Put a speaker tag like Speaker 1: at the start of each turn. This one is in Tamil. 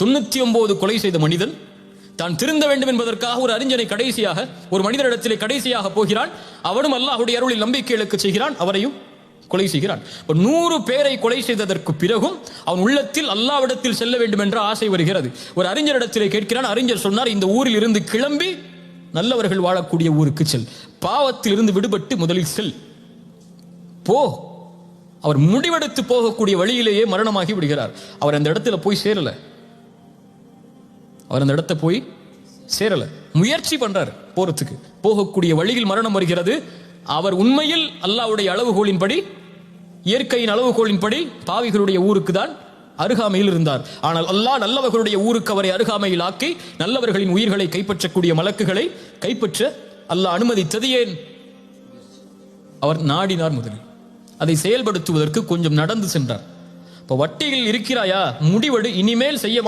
Speaker 1: 99 கொலை செய்த மனிதன் தான் திருந்த வேண்டும் என்பதற்காக ஒரு அறிஞனை கடைசியாக ஒரு மனிதனிடத்திலே கடைசியாக போகிறான். அவனும் அல்லாஹ்வுடைய அருளில் நம்பிக்கை இழக்க செய்கிறான், அவரையும் கொலை செய்கிறான். 100 பேரை கொலை செய்ததற்கு பிறகும் அவன் உள்ளத்தில் அல்லாஹ்விடத்தில் செல்ல வேண்டும் என்ற ஆசை வருகிறது. ஒரு அறிஞரிடத்திலே கேட்கிறான். அறிஞர் சொன்னார், இந்த ஊரில் இருந்து கிளம்பி நல்லவர்கள் வாழக்கூடிய ஊருக்கு செல், பாவத்தில் இருந்து விடுபட்டு முதலில் செல், போ. அவர் முடிவெடுத்து போகக்கூடிய வழியிலேயே மரணமாகி விடுகிறார். அவர் அந்த இடத்துல போய் சேரல. முயற்சி பண்றார் போறதுக்கு, போகக்கூடிய வழியில் மரணம் வருகிறது. அவர் உண்மையில் அல்லாஹ்வுடைய அளவுகோலின்படி, இயற்கையின் அளவுகோலின்படி பாவிகளுடைய ஊருக்கு தான் அருகாமையில் இருந்தார். ஆனால் அல்லாஹ் நல்லவர்களுடைய ஊருக்கு அவரை அருகாமையில் ஆக்கி நல்லவர்களின் உயிர்களை கைப்பற்றக்கூடிய மலக்குகளை கைப்பற்ற அல்லாஹ் அனுமதித்தது ஏன்? அவர் நாடினார். முதலில் அதை செயல்படுத்துவதற்கு கொஞ்சம் நடந்து சென்றார். இப்போ வட்டியில் இருக்கிறாயா, முடிவெடு, இனிமேல் செய்ய